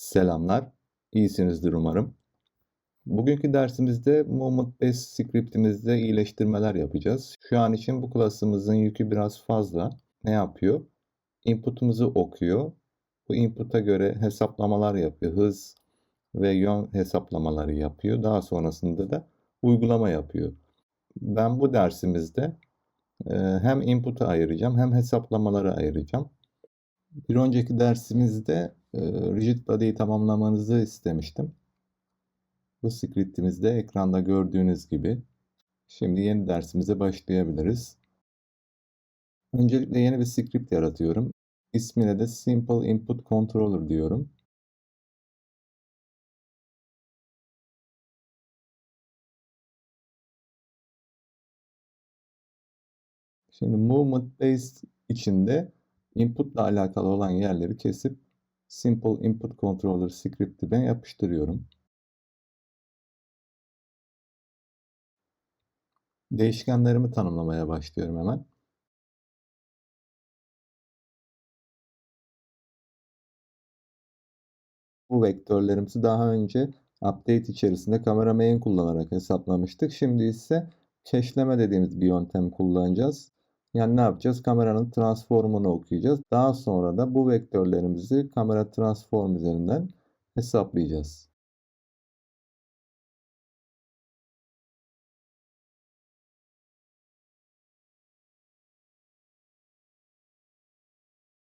Selamlar, iyisinizdir umarım. Bugünkü dersimizde Movement Based Script'imizde iyileştirmeler yapacağız. Şu an için bu klasımızın yükü biraz fazla. Ne yapıyor? Input'umuzu okuyor. Bu input'a göre hesaplamalar yapıyor. Hız ve yön hesaplamaları yapıyor. Daha sonrasında da uygulama yapıyor. Ben bu dersimizde hem input'u ayıracağım hem hesaplamaları ayıracağım. Bir önceki dersimizde Rigid Body'yi tamamlamanızı istemiştim. Bu script'imizde ekranda gördüğünüz gibi. Şimdi yeni dersimize başlayabiliriz. Öncelikle yeni bir script yaratıyorum. İsmine de Simple Input Controller diyorum. Şimdi Movement Based içinde input ile alakalı olan yerleri kesip Simple Input Controller script'ime yapıştırıyorum. Değişkenlerimi tanımlamaya başlıyorum hemen. Bu vektörlerimizi daha önce update içerisinde kamera main kullanarak hesaplamıştık. Şimdi ise cache'leme dediğimiz bir yöntem kullanacağız. Yani ne yapacağız? Kameranın transformunu okuyacağız. Daha sonra da bu vektörlerimizi kamera transform üzerinden hesaplayacağız.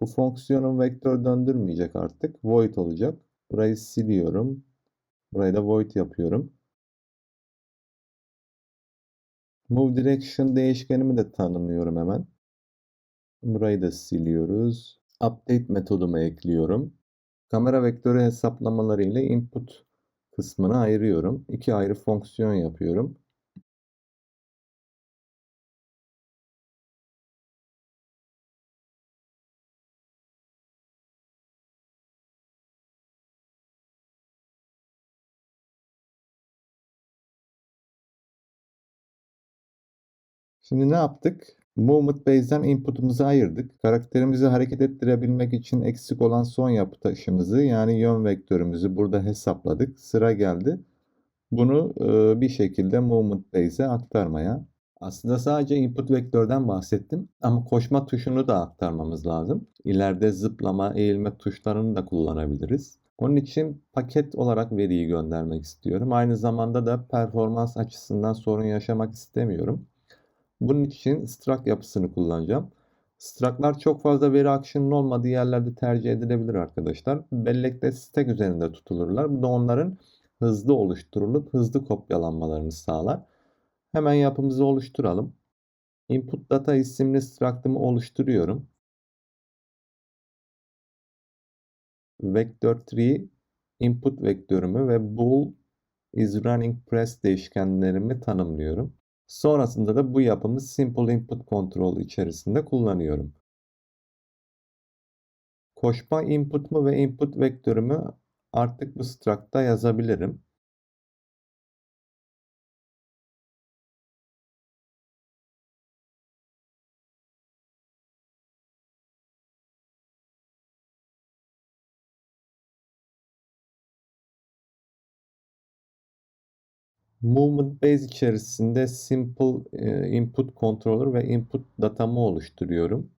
Bu fonksiyonun vektör döndürmeyecek artık. Void olacak. Burayı siliyorum. Burayı da void yapıyorum. Move direction değişkenimi de tanımlıyorum hemen. Burayı da siliyoruz. Update metodumu ekliyorum. Kamera vektörü hesaplamaları ile input kısmını ayırıyorum. İki ayrı fonksiyon yapıyorum. Şimdi ne yaptık? Movement base'den input'umuzu ayırdık. Karakterimizi hareket ettirebilmek için eksik olan son yapı taşımızı yani yön vektörümüzü burada hesapladık. Sıra geldi. Bunu bir şekilde Movement base'e aktarmaya. Aslında sadece input vektörden bahsettim ama koşma tuşunu da aktarmamız lazım. İleride zıplama, eğilme tuşlarını da kullanabiliriz. Onun için paket olarak veriyi göndermek istiyorum. Aynı zamanda da performans açısından sorun yaşamak istemiyorum. Bunun için struct yapısını kullanacağım. Struct'lar çok fazla veri akışının olmadığı yerlerde tercih edilebilir arkadaşlar. Bellekte stack üzerinde tutulurlar. Bu da onların hızlı oluşturulup hızlı kopyalanmalarını sağlar. Hemen yapımızı oluşturalım. Input data isimli struct'ımı oluşturuyorum. Vector3 input vektörümü ve bool is running press değişkenlerimi tanımlıyorum. Sonrasında da bu yapımı simple input control içerisinde kullanıyorum. Koşma input'mu ve input vektörümü artık bu struct'ta yazabilirim. Movement base içerisinde simple input controller ve input datamı oluşturuyorum.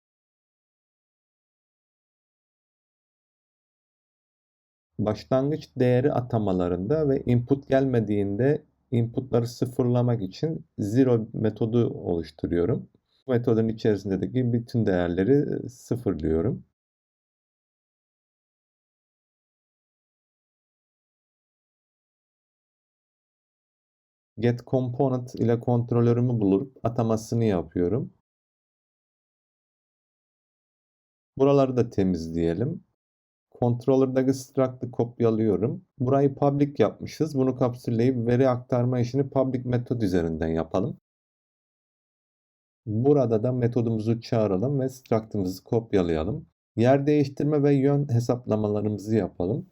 Başlangıç değeri atamalarında ve input gelmediğinde inputları sıfırlamak için zero metodu oluşturuyorum. Bu metodun içerisindeki bütün değerleri sıfırlıyorum. Get component ile kontrolörümü bulup atamasını yapıyorum. Buraları da temizleyelim. Controller'daki struct'ı kopyalıyorum. Burayı public yapmışız. Bunu kapsülleyip veri aktarma işini public metod üzerinden yapalım. Burada da metodumuzu çağıralım ve struct'ımızı kopyalayalım. Yer değiştirme ve yön hesaplamalarımızı yapalım.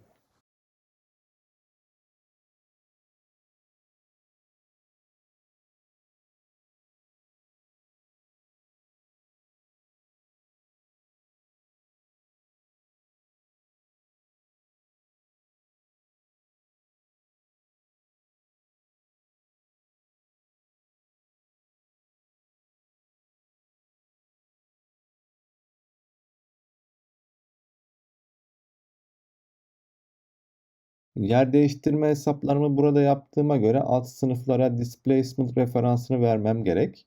Yer değiştirme hesaplarımı burada yaptığıma göre alt sınıflara displacement referansını vermem gerek.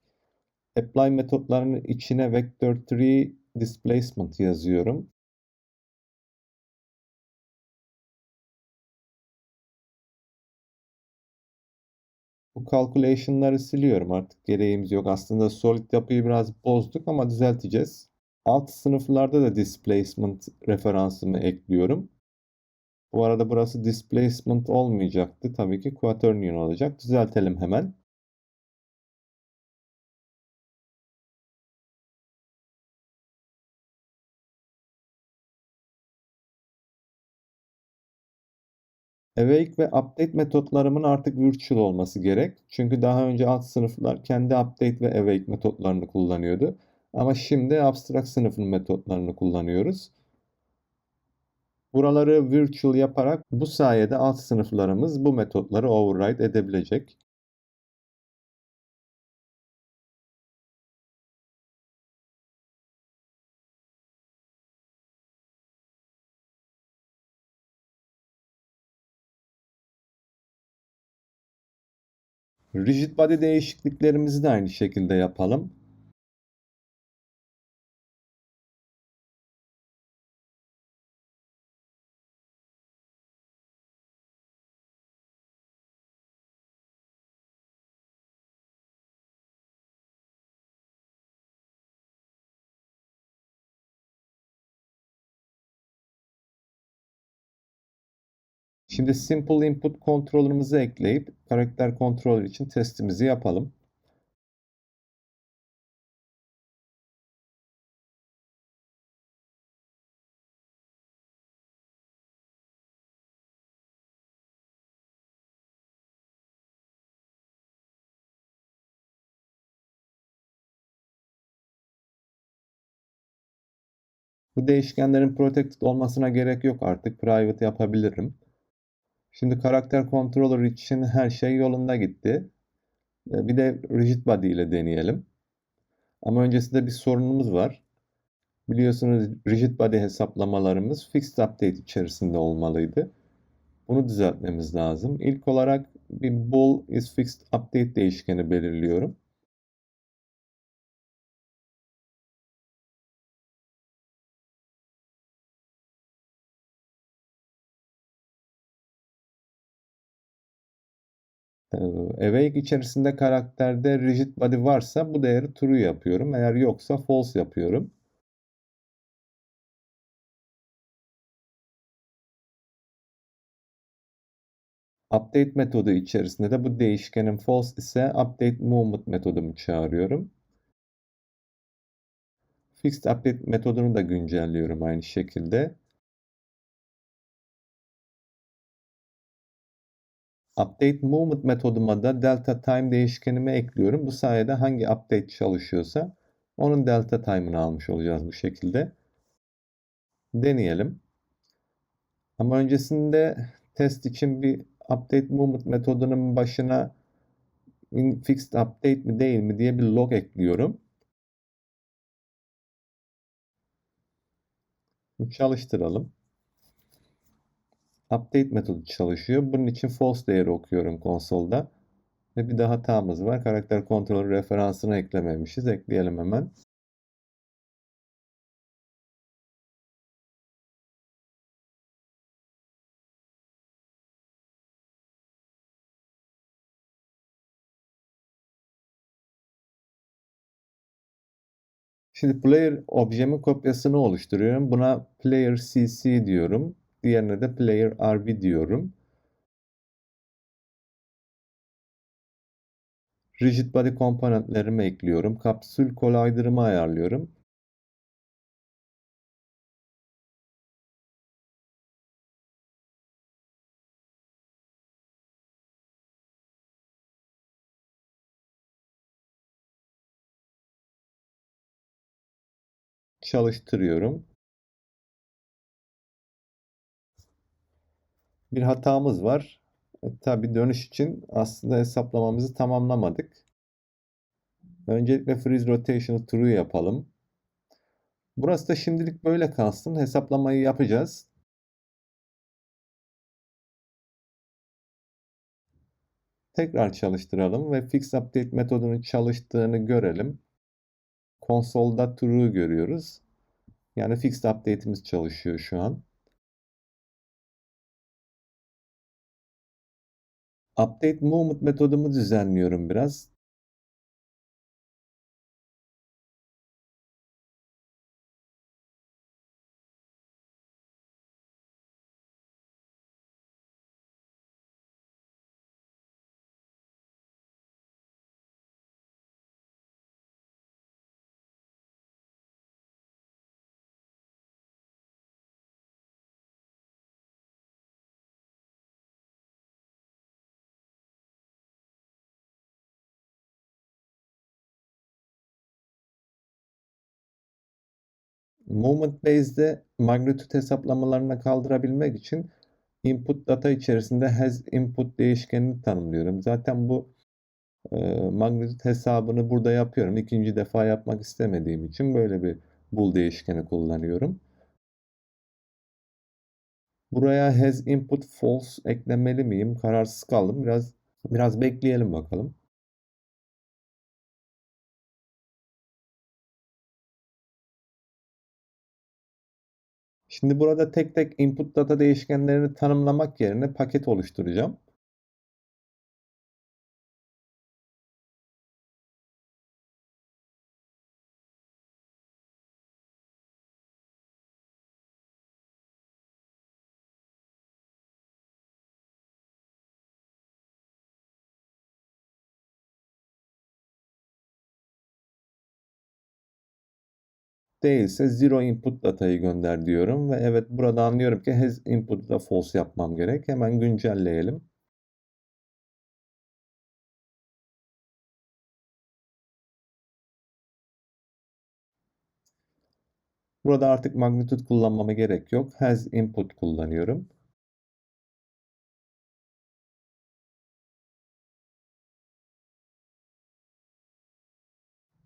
Apply metotlarının içine vector3 displacement yazıyorum. Bu calculation'ları siliyorum, artık gereğimiz yok. Aslında solid yapıyı biraz bozduk ama düzelteceğiz. Alt sınıflarda da displacement referansımı ekliyorum. Bu arada burası displacement olmayacaktı. Tabii ki quaternion olacak. Düzeltelim hemen. Awake ve update metotlarımın artık virtual olması gerek. Çünkü daha önce alt sınıflar kendi update ve awake metotlarını kullanıyordu. Ama şimdi abstract sınıfın metotlarını kullanıyoruz. Buraları virtual yaparak bu sayede alt sınıflarımız bu metotları override edebilecek. Rigid body değişikliklerimizi de aynı şekilde yapalım. Şimdi simple input controller'ımızı ekleyip karakter controller için testimizi yapalım. Bu değişkenlerin protected olmasına gerek yok, artık private yapabilirim. Şimdi karakter controller için her şey yolunda gitti. Bir de rigid body ile deneyelim. Ama öncesinde bir sorunumuz var. Biliyorsunuz rigid body hesaplamalarımız fixed update içerisinde olmalıydı. Bunu düzeltmemiz lazım. İlk olarak bir bool is fixed update değişkeni belirliyorum. Awake içerisinde karakterde rigid body varsa bu değeri true yapıyorum. Eğer yoksa false yapıyorum. Update metodu içerisinde de bu değişkenin false ise update movement metodumu çağırıyorum. Fixed update metodunu da güncelliyorum aynı şekilde. Update movement metoduma da delta time değişkenimi ekliyorum. Bu sayede hangi update çalışıyorsa onun delta time'ını almış olacağız bu şekilde. Deneyelim. Ama öncesinde test için bir update movement metodunun başına fixed update mi değil mi diye bir log ekliyorum. Çalıştıralım. Update metodu çalışıyor. Bunun için false değeri okuyorum konsolda. Ve bir de hatamız var. Karakter kontrolü referansını eklememişiz. Ekleyelim hemen. Şimdi player objemin kopyasını oluşturuyorum. Buna player cc diyorum. Diğerine de player rb diyorum. Rigid body komponentlerimi ekliyorum. Kapsül collider'ımı ayarlıyorum. Çalıştırıyorum. Bir hatamız var. Tabii dönüş için aslında hesaplamamızı tamamlamadık. Öncelikle freeze rotation'ı true yapalım. Burası da şimdilik böyle kalsın. Hesaplamayı yapacağız. Tekrar çalıştıralım ve fix update metodunun çalıştığını görelim. Konsolda true görüyoruz. Yani fixed update'imiz çalışıyor şu an. Update movement metodumu düzenliyorum biraz. Movement based'de magnitude hesaplamalarını kaldırabilmek için input data içerisinde has input değişkenini tanımlıyorum. Zaten bu magnitude hesabını burada yapıyorum. İkinci defa yapmak istemediğim için böyle bir bool değişkeni kullanıyorum. Buraya has input false eklemeli miyim? Kararsız kaldım. Biraz bekleyelim bakalım. Şimdi burada tek tek input data değişkenlerini tanımlamak yerine paket oluşturacağım. Değilse zero input datayı gönder diyorum ve evet burada anlıyorum ki has input da false yapmam gerek. Hemen güncelleyelim. Burada artık magnitude kullanmama gerek yok. Has input kullanıyorum.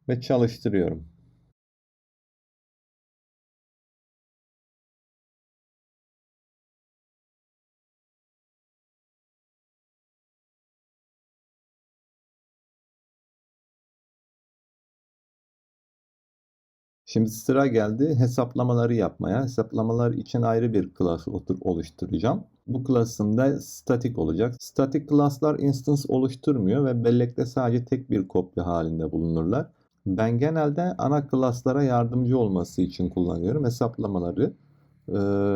Ve çalıştırıyorum. Şimdi sıra geldi hesaplamaları yapmaya. Hesaplamalar için ayrı bir class oluşturacağım. Bu class'ım da static olacak. Static class'lar instance oluşturmuyor ve bellekte sadece tek bir kopya halinde bulunurlar. Ben genelde ana class'lara yardımcı olması için kullanıyorum hesaplamaları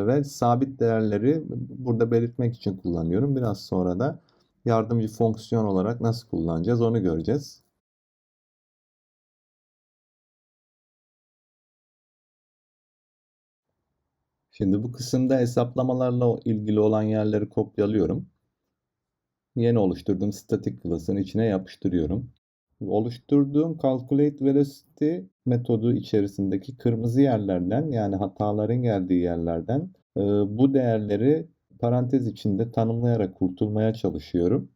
ve sabit değerleri burada belirtmek için kullanıyorum. Biraz sonra da yardımcı fonksiyon olarak nasıl kullanacağız onu göreceğiz. Şimdi bu kısımda hesaplamalarla ilgili olan yerleri kopyalıyorum. Yeni oluşturduğum static class'ın içine yapıştırıyorum. Oluşturduğum calculate velocity metodu içerisindeki kırmızı yerlerden yani hataların geldiği yerlerden bu değerleri parantez içinde tanımlayarak kurtulmaya çalışıyorum.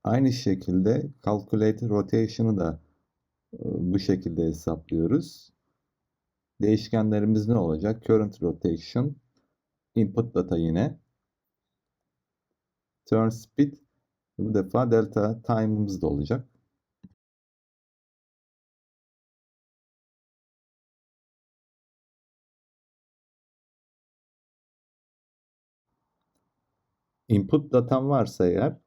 Aynı şekilde calculate rotation'ı da bu şekilde hesaplıyoruz. Değişkenlerimiz ne olacak? Current rotation, input data yine. Turn speed bu defa delta time'ımız da olacak. Input datam varsa eğer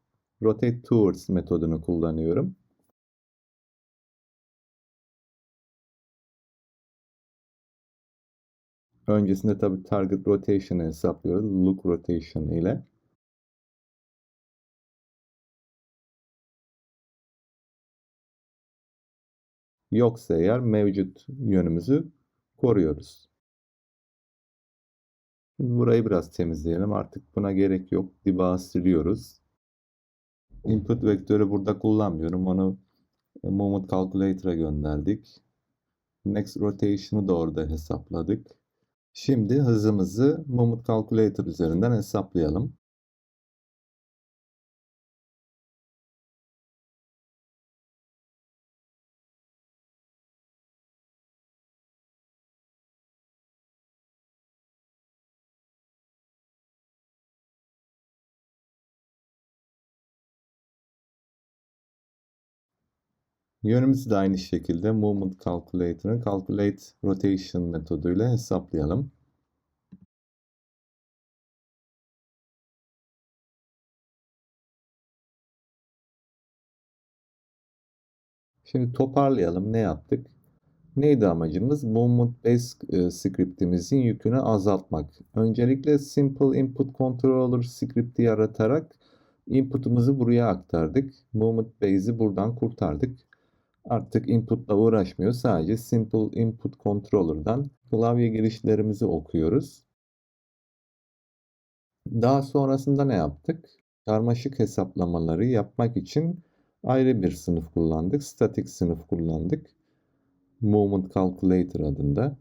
rotate towards metodunu kullanıyorum. Öncesinde tabii target rotation'ı hesaplıyoruz. Look rotation ile. Yoksa eğer mevcut yönümüzü koruyoruz. Burayı biraz temizleyelim. Artık buna gerek yok. Debug'ı siliyoruz. Input vektörü burada kullanmıyorum. Onu moment calculator'a gönderdik. Next rotation'ı da orada hesapladık. Şimdi hızımızı moment calculator üzerinden hesaplayalım. Yönümüzü de aynı şekilde Movement Calculator'ın Calculate Rotation metoduyla hesaplayalım. Şimdi toparlayalım. Ne yaptık? Neydi amacımız? Movement Based scriptimizin yükünü azaltmak. Öncelikle Simple Input Controller scripti yaratarak input'umuzu buraya aktardık. Movement Base'i buradan kurtardık. Artık input'la uğraşmıyor. Sadece Simple Input Controller'dan klavye girişlerimizi okuyoruz. Daha sonrasında ne yaptık? Karmaşık hesaplamaları yapmak için ayrı bir sınıf kullandık. Static sınıf kullandık. Movement Calculator adında.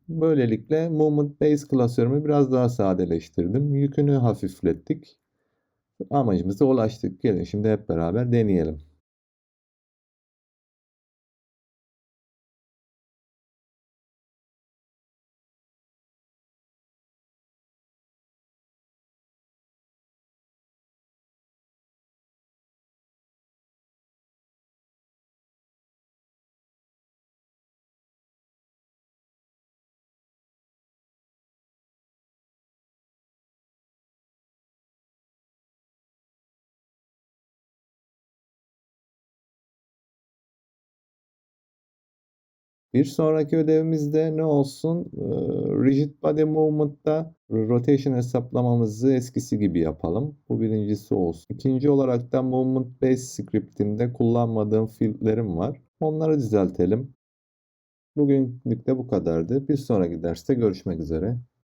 Böylelikle Movement Base klasörümü biraz daha sadeleştirdim. Yükünü hafiflettik. Amacımıza ulaştık. Gelin şimdi hep beraber deneyelim. Bir sonraki ödevimizde ne olsun? Rigid Body Movement'ta rotation hesaplamamızı eskisi gibi yapalım. Bu birincisi olsun. İkinci olarak da Movement Based scriptimde kullanmadığım field'lerim var. Onları düzeltelim. Bugünlük de bu kadardı. Bir sonraki derste görüşmek üzere.